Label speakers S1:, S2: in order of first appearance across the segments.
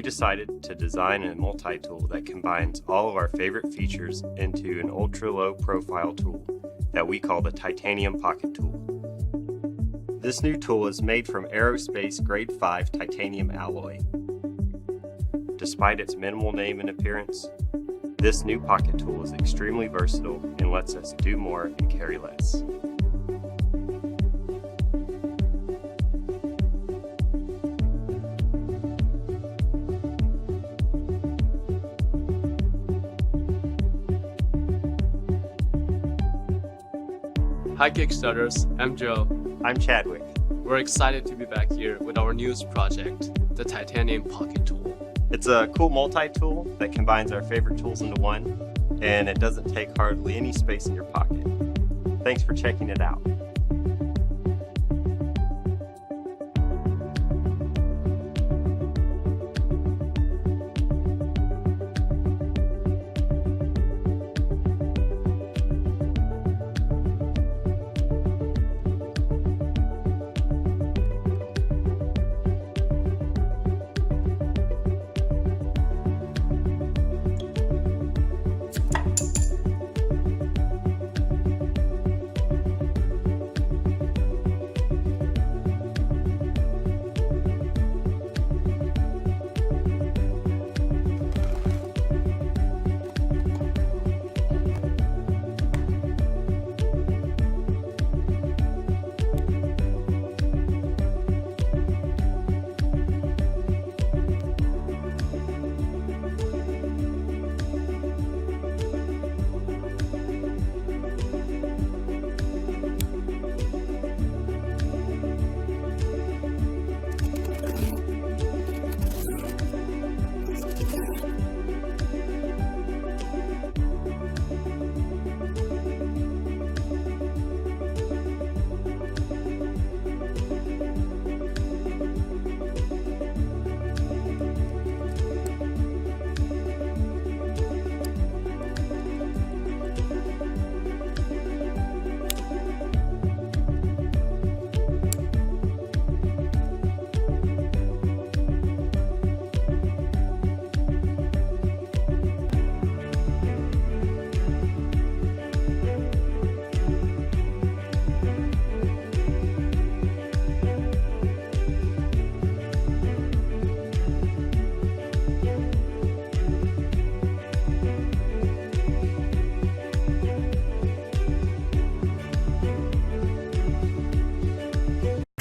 S1: decided to design a multi-tool that combines all of our favorite features into an ultra-low profile tool that we call the Titanium Pocket Tool. This new tool is made from aerospace grade 5 titanium alloy. Despite its minimal name and appearance, this new pocket tool is extremely versatile and lets us do more and carry less.
S2: Hi Kickstarters, I'm Joe.
S1: I'm Chadwick.
S2: We're excited to be back here with our newest project, the Titanium Pocket Tool.
S1: It's a cool multi-tool that combines our favorite tools into one, and it doesn't take hardly any space in your pocket. Thanks for checking it out.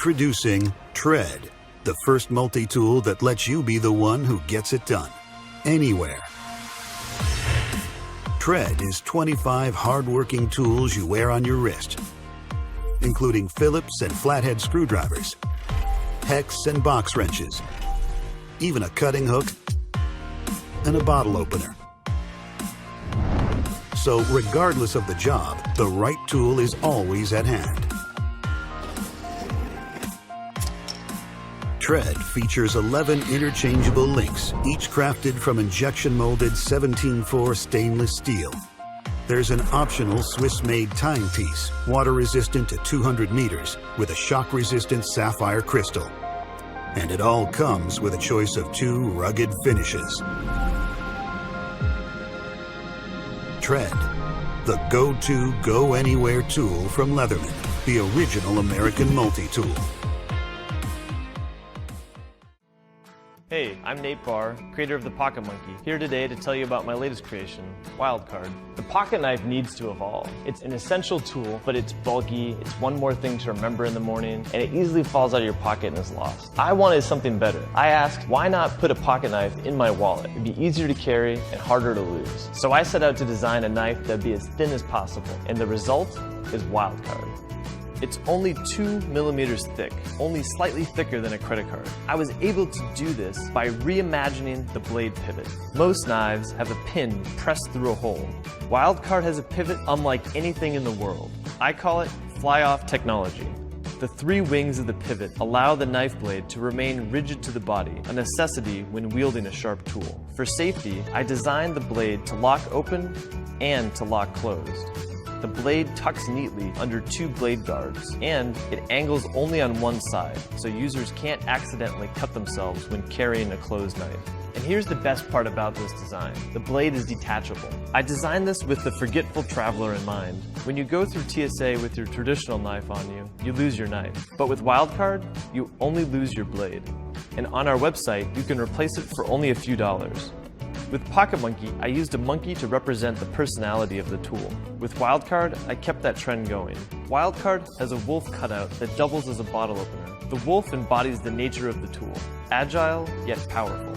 S3: Introducing Tread, the first multi-tool that lets you be the one who gets it done, anywhere. Tread is 25 hard-working tools you wear on your wrist, including Phillips and flathead screwdrivers, hex and box wrenches, even a cutting hook and a bottle opener. So regardless of the job, the right tool is always at hand. Tread features 11 interchangeable links, each crafted from injection-molded 17-4 stainless steel. There's an optional Swiss-made timepiece, water-resistant to 200 meters, with a shock-resistant sapphire crystal. And it all comes with a choice of 2 rugged finishes. Tread, the go-to, go-anywhere tool from Leatherman, the original American multi-tool.
S4: Hey, I'm Nate Barr, creator of the Pocket Monkey, here today to tell you about my latest creation, Wildcard. The pocket knife needs to evolve. It's an essential tool, but it's bulky, it's one more thing to remember in the morning, and it easily falls out of your pocket and is lost. I wanted something better. I asked, why not put a pocket knife in my wallet? It'd be easier to carry and harder to lose. So I set out to design a knife that'd be as thin as possible, and the result is Wildcard. It's only 2 millimeters thick, only slightly thicker than a credit card. I was able to do this by reimagining the blade pivot. Most knives have a pin pressed through a hole. Wildcard has a pivot unlike anything in the world. I call it fly-off technology. The 3 wings of the pivot allow the knife blade to remain rigid to the body, a necessity when wielding a sharp tool. For safety, I designed the blade to lock open and to lock closed. The blade tucks neatly under two blade guards, and it angles only on one side, so users can't accidentally cut themselves when carrying a closed knife. And here's the best part about this design. The blade is detachable. I designed this with the forgetful traveler in mind. When you go through TSA with your traditional knife on you, you lose your knife. But with Wildcard, you only lose your blade. And on our website, you can replace it for only a few dollars. With Pocket Monkey, I used a monkey to represent the personality of the tool. With Wildcard, I kept that trend going. Wildcard has a wolf cutout that doubles as a bottle opener. The wolf embodies the nature of the tool, agile yet powerful.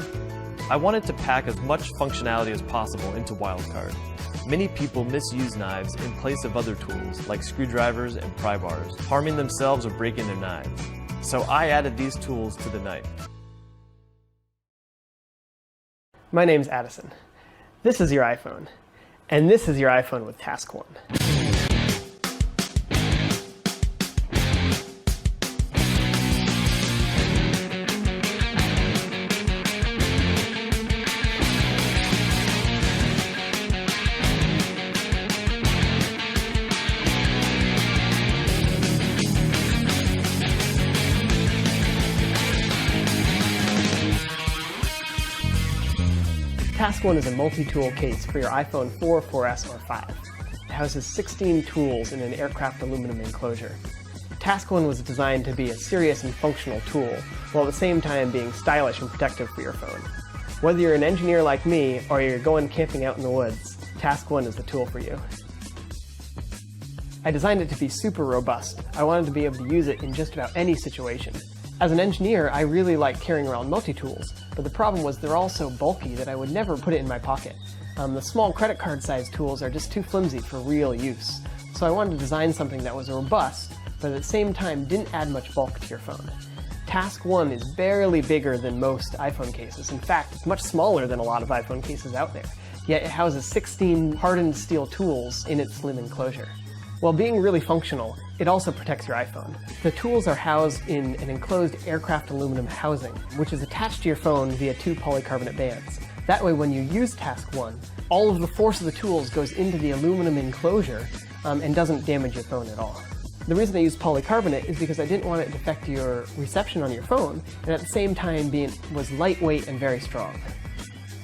S4: I wanted to pack as much functionality as possible into Wildcard. Many people misuse knives in place of other tools like screwdrivers and pry bars, harming themselves or breaking their knives. So I added these tools to the knife.
S5: My name's Addison. This is your iPhone, and this is your iPhone with Task One. Task One is a multi-tool case for your iPhone 4, 4S, or 5. It houses 16 tools in an aircraft aluminum enclosure. Task One was designed to be a serious and functional tool, while at the same time being stylish and protective for your phone. Whether you're an engineer like me, or you're going camping out in the woods, Task One is the tool for you. I designed it to be super robust. I wanted to be able to use it in just about any situation. As an engineer, I really like carrying around multi-tools, but the problem was they're all so bulky that I would never put it in my pocket. The small credit card sized tools are just too flimsy for real use. So I wanted to design something that was robust, but at the same time didn't add much bulk to your phone. Task One is barely bigger than most iPhone cases. In fact, it's much smaller than a lot of iPhone cases out there. Yet it houses 16 hardened steel tools in its slim enclosure. While being really functional, it also protects your iPhone. The tools are housed in an enclosed aircraft aluminum housing, which is attached to your phone via two polycarbonate bands. That way, when you use Task One, all of the force of the tools goes into the aluminum enclosure and doesn't damage your phone at all. The reason I used polycarbonate is because I didn't want it to affect your reception on your phone, and at the same time was lightweight and very strong.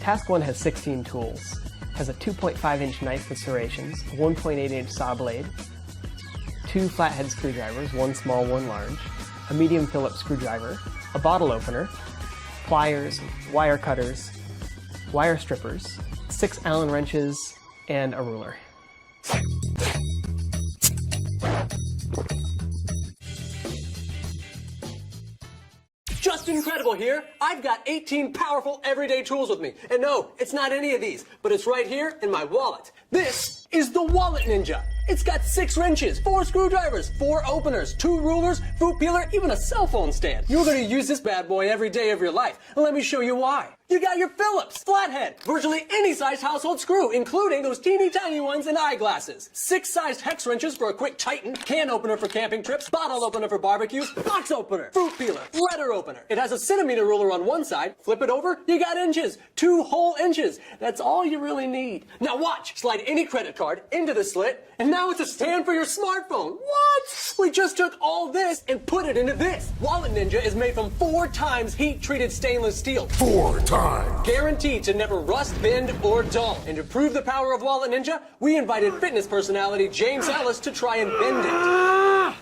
S5: Task One has 16 tools. Has a 2.5-inch knife with serrations, a 1.8-inch saw blade, 2 flathead screwdrivers, one small, one large, a medium Phillips screwdriver, a bottle opener, pliers, wire cutters, wire strippers, 6 Allen wrenches, and a ruler.
S6: Just incredible here. I've got 18 powerful everyday tools with me. And no, it's not any of these, but it's right here in my wallet. This is the Wallet Ninja. It's got 6 wrenches, 4 screwdrivers, 4 openers, 2 rulers, fruit peeler, even a cell phone stand. You're going to use this bad boy every day of your life. And let me show you why. You got your Phillips, flathead, virtually any size household screw, including those teeny tiny ones in eyeglasses. 6 sized hex wrenches for a quick tighten, can opener for camping trips, bottle opener for barbecues, box opener, fruit peeler, letter opener. It has a centimeter ruler on one side. Flip it over, you got inches. 2 whole inches. That's all you really need. Now watch. Slide any credit card into the slit, and now it's a stand for your smartphone. What? We just took all this and put it into this. Wallet Ninja is made from 4 times heat-treated stainless steel.
S7: 4 times.
S6: Guaranteed to never rust, bend, or dull. And to prove the power of Wallet Ninja, we invited fitness personality James Ellis to try and bend it.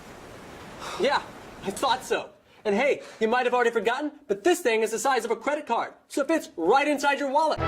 S6: Yeah, I thought so. And hey, you might have already forgotten, but this thing is the size of a credit card, so it fits right inside your wallet.